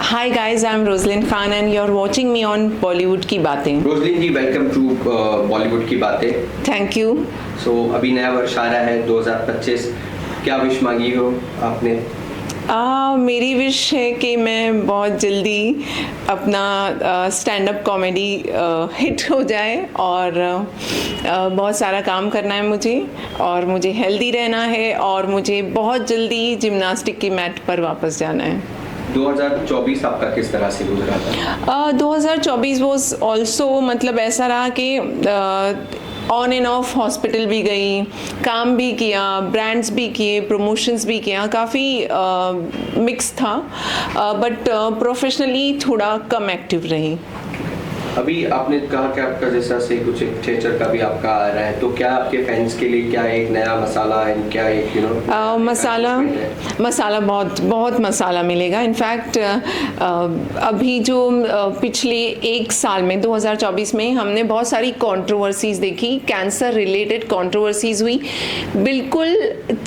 Hi guys, I'm Roslyn Khan and you're watching me on Bollywood की बातें. Rozlyn ji welcome to Bollywood की बातें. Thank you. अभी नया वर्ष आ रहा है 2025. क्या विश मांगी हो आपने? मेरी विश है कि मैं बहुत जल्दी अपना स्टैंड अप कॉमेडी हिट हो जाए और बहुत सारा काम करना है मुझे और मुझे हेल्दी रहना है और मुझे बहुत जल्दी जिम्नास्टिक की मैट पर वापस जाना है. 2024 आपका किस तरह से गुजरा था? 2024 वॉज ऑल्सो मतलब ऐसा रहा कि ऑन एंड ऑफ हॉस्पिटल भी गई, काम भी किया, ब्रांड्स भी किए, प्रमोशंस भी किया, काफ़ी मिक्स था बट प्रोफेशनली थोड़ा कम एक्टिव रही. अभी आपने कहा कि आपका जैसा से कुछ एक थिएटर का भी आपका आ रहा है, तो क्या आपके फैंस के लिए क्या एक नया मसाला है, क्या एक मसाला बहुत मसाला मिलेगा. इनफैक्ट अभी जो पिछले एक साल में 2024 में हमने बहुत सारी कंट्रोवर्सीज देखी, कैंसर रिलेटेड कंट्रोवर्सीज हुई, बिल्कुल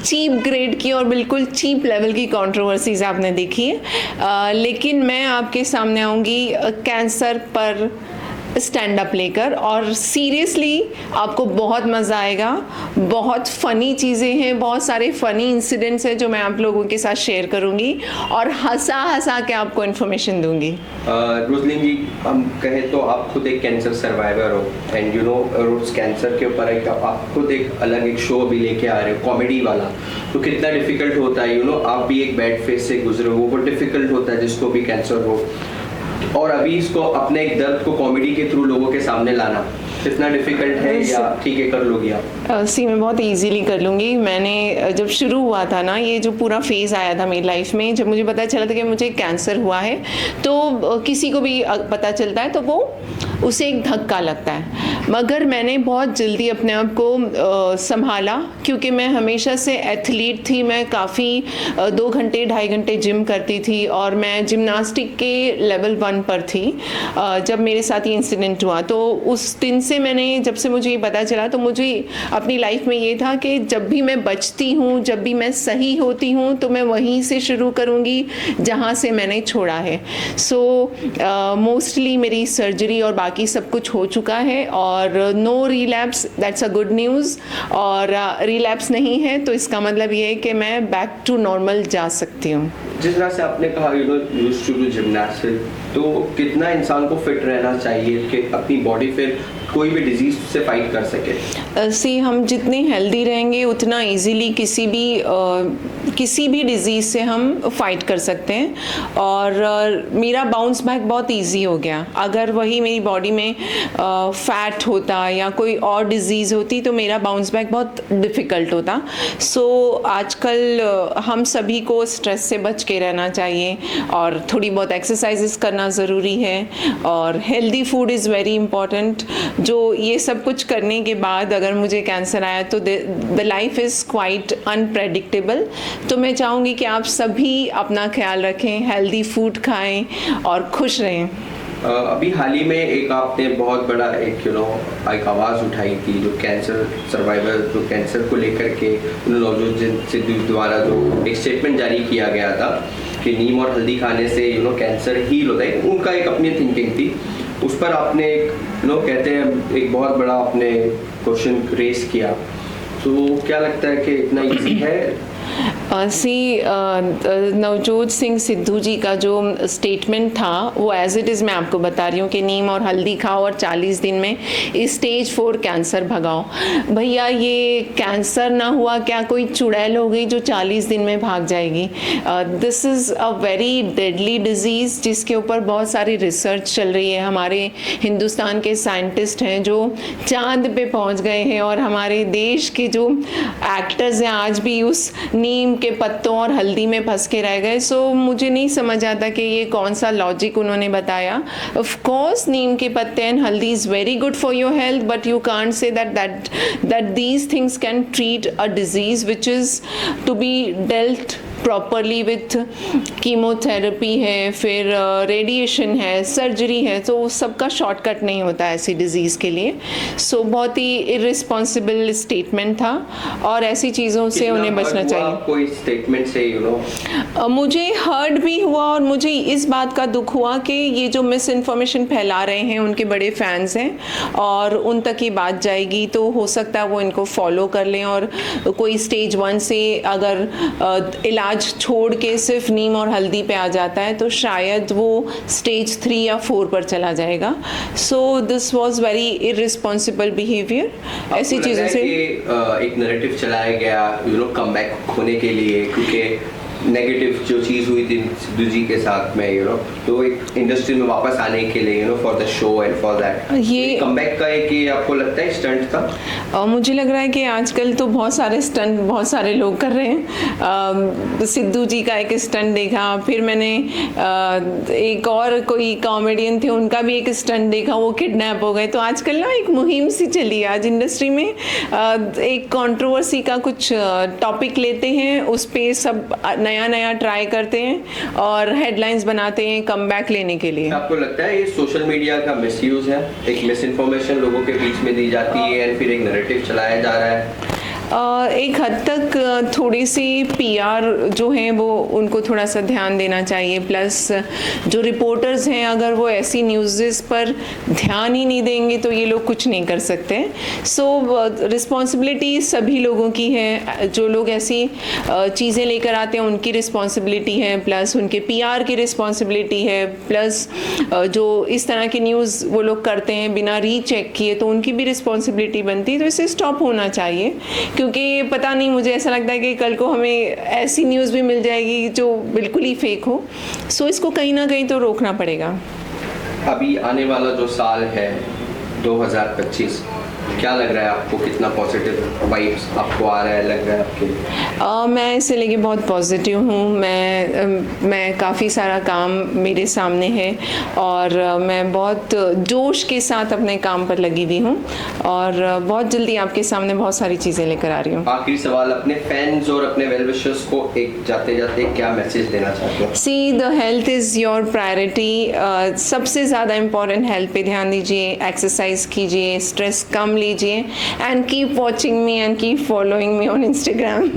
चीप ग्रेड की और बिल्कुल चीप लेवल की कंट्रोवर्सीज आपने देखी है. लेकिन मैं आपके सामने आऊँगी कैंसर पर स्टैंड अप लेकर और सीरियसली आपको बहुत मज़ा आएगा. बहुत फ़नी चीज़ें हैं, बहुत सारे फ़नी इंसिडेंट्स हैं जो मैं आप लोगों के साथ शेयर करूंगी और हंसा के आपको इन्फॉर्मेशन दूंगी. रोजलिन जी, हम कहें तो आप खुद एक कैंसर सर्वाइवर हो एंड यू नो उस कैंसर के ऊपर एक आप खुद एक अलग एक शो भी लेके आ रहे हो कॉमेडी वाला, तो कितना डिफिकल्ट होता है, यू नो आप भी एक बैड फेस से गुजरे हो, वो डिफिकल्ट होता है जिसको भी कैंसर हो, और अभी इसको अपने एक दर्द को कॉमेडी के थ्रू लोगों के सामने लाना इतना डिफिकल्ट है या ठीक है कर लोगी आप? मैं बहुत इजीली कर लूँगी. मैंने जब शुरू हुआ था ना, ये जो पूरा फेज़ आया था मेरी लाइफ में, जब मुझे पता चला था कि मुझे कैंसर हुआ है, तो किसी को भी पता चलता है तो वो उसे एक धक्का लगता है. मगर मैंने बहुत जल्दी अपने आप को संभाला क्योंकि मैं हमेशा से एथलीट थी. मैं काफ़ी 2 घंटे 2.5 घंटे जिम करती थी और मैं जिम्नास्टिक के लेवल 1 पर थी जब मेरे साथ ये इंसिडेंट हुआ. तो उस दिन से मैंने, जब से मुझे ये पता चला, तो मुझे अपनी लाइफ में ये था कि जब भी मैं बचती हूँ, जब भी मैं सही होती हूँ, तो मैं वहीं से शुरू करूँगी जहाँ से मैंने छोड़ा है. मोस्टली मेरी सर्जरी और बाकी सब कुछ हो चुका है और no relapse, that's a good news. और रिलैप्स नहीं है तो इसका मतलब ये है कि मैं बैक टू नॉर्मल जा सकती हूँ. जिस तरह से आपने कहा you know used to do gymnastic, तो कितना इंसान को फिट रहना चाहिए कि अपनी बॉडी फिर कोई भी डिजीज से फाइट कर सके? हम जितने हेल्दी रहेंगे उतना इजीली किसी भी डिजीज़ से हम फाइट कर सकते हैं. और मेरा बाउंस बैक बहुत इजी हो गया. अगर वही मेरी बॉडी में फैट होता या कोई और डिजीज़ होती तो मेरा बाउंस बैक बहुत डिफ़िकल्ट होता. आजकल हम सभी को स्ट्रेस से बच के रहना चाहिए और थोड़ी बहुत एक्सरसाइजेस करना ज़रूरी है और healthy food is very important. जो ये सब कुछ करने के बाद अगर मुझे कैंसर आया तो the life is quite unpredictable. तो मैं चाहूँगी कि आप सभी अपना ख्याल रखें, हेल्दी फूड खाएं और खुश रहें. अभी हाल ही में एक आपने बहुत बड़ा एक यू नो एक आवाज़ उठाई थी जो कैंसर सर्वाइवर, जो कैंसर को लेकर के नवजोत सिद्धू द्वारा जो एक स्टेटमेंट जारी किया गया था कि नीम और हल्दी खाने से यू नो कैंसर हील होता है. उनका एक अपनी थिंकिंग थी, उस पर आपने एक लोग कहते हैं एक बहुत बड़ा आपने क्वेश्चन रेस किया. तो क्या लगता है कि इतना इजी है? नवजोत सिंह सिद्धू जी का जो स्टेटमेंट था वो एज इट इज़ मैं आपको बता रही हूँ कि नीम और हल्दी खाओ और 40 दिन में स्टेज 4 कैंसर भगाओ. भैया ये कैंसर ना हुआ क्या कोई चुड़ैल हो गई जो 40 दिन में भाग जाएगी? This is a very deadly disease जिसके ऊपर बहुत सारी रिसर्च चल रही है. हमारे हिंदुस्तान के साइंटिस्ट हैं जो चांद पे पहुँच गए हैं और हमारे देश के जो एक्टर्स हैं आज भी उस नीम के पत्तों और हल्दी में फंस के रह गए. मुझे नहीं समझ आता कि ये कौन सा लॉजिक उन्होंने बताया. ऑफ कोर्स नीम के पत्ते and haldi is very good for your health, but you can't say that these things can treat a disease which is to be dealt properly with chemotherapy है, फिर रेडिएशन है, सर्जरी है, तो सबका शॉर्टकट नहीं होता ऐसी डिज़ीज़ के लिए. सो बहुत ही इररिस्पॉन्सिबल स्टेटमेंट था और ऐसी चीज़ों से उन्हें बचना चाहिए. कोई स्टेटमेंट से मुझे हर्ट भी हुआ और मुझे इस बात का दुख हुआ कि ये जो मिस इन्फॉर्मेशन फैला रहे हैं उनके बड़े फैंस हैं और उन तक ये बात जाएगी तो हो सकता है वो इनको फॉलो कर लें और कोई स्टेज 1 से अगर इलाज छोड़ के सिर्फ नीम और हल्दी पे आ जाता है तो शायद वो स्टेज 3 या 4 पर चला जाएगा. So this was very irresponsible behaviour. ऐसी चीज़ों से एक नैरेटिव चलाया गया कमबैक होने के लिए, क्योंकि नेगेटिव जो चीज़ हुई थी सिद्धू जी के साथ में तो एक इंडस्ट्री में वापस आने के लिए for the show and for that ये कमबैक का एक ये आपको लगता है स्टंट था? मुझे लग रहा है कि आजकल तो बहुत सारे स्टंट बहुत सारे लोग कर रहे हैं. सिद्धू जी का एक स्टंट देखा, फिर मैंने एक और कोई कॉमेडियन थे उनका भी एक स्टंट देखा, वो किडनैप हो गए. तो आजकल ना एक मुहिम सी चली है आज इंडस्ट्री में, एक कंट्रोवर्सी का कुछ टॉपिक लेते हैं, उस पर सब नया नया ट्राई करते हैं और हेडलाइंस बनाते हैं कमबैक लेने के लिए. आपको लगता है ये सोशल मीडिया का मिसयूज है? एक मिस इन्फॉर्मेशन लोगों के बीच में दी जाती है और फिर एक नैरेटिव चलाया जा रहा है. एक हद तक थोड़ी सी पीआर जो हैं वो उनको थोड़ा सा ध्यान देना चाहिए. प्लस जो रिपोर्टर्स हैं अगर वो ऐसी न्यूज़ पर ध्यान ही नहीं देंगे तो ये लोग कुछ नहीं कर सकते. सो रिस्पॉन्सिबिलिटी सभी लोगों की है. जो लोग ऐसी चीज़ें लेकर आते हैं उनकी रिस्पॉन्सिबिलिटी है, प्लस उनके पीआर की रिस्पॉन्सिबिलिटी है, प्लस जो इस तरह की न्यूज़ वो लोग करते हैं बिना रीचेक किए तो उनकी भी रिस्पॉन्सिबिलिटी बनती है. तो इसे स्टॉप होना चाहिए क्योंकि पता नहीं, मुझे ऐसा लगता है कि कल को हमें ऐसी न्यूज़ भी मिल जाएगी जो बिल्कुल ही फेक हो. सो इसको कहीं ना कहीं तो रोकना पड़ेगा. अभी आने वाला जो साल है 2025, क्या लग रहा है आपको? कितना पॉजिटिव वाइब्स आपको आ रहा है, लग रहा है आपके? मैं इसे लेके बहुत पॉजिटिव हूँ. मैं काफ़ी सारा काम मेरे सामने है और मैं बहुत जोश के साथ अपने काम पर लगी हुई हूँ और बहुत जल्दी आपके सामने बहुत सारी चीज़ें लेकर आ रही हूँ. आखिरी सवाल, अपने फैंस और अपने वेल विशर्स को एक जाते जाते क्या मैसेज देना चाहते हो? See the health is your priority. सबसे ज़्यादा इम्पॉर्टेंट हेल्थ पे ध्यान दीजिए, एक्सरसाइज कीजिए, स्ट्रेस कम लीजिए, and keep watching me and keep following me on Instagram.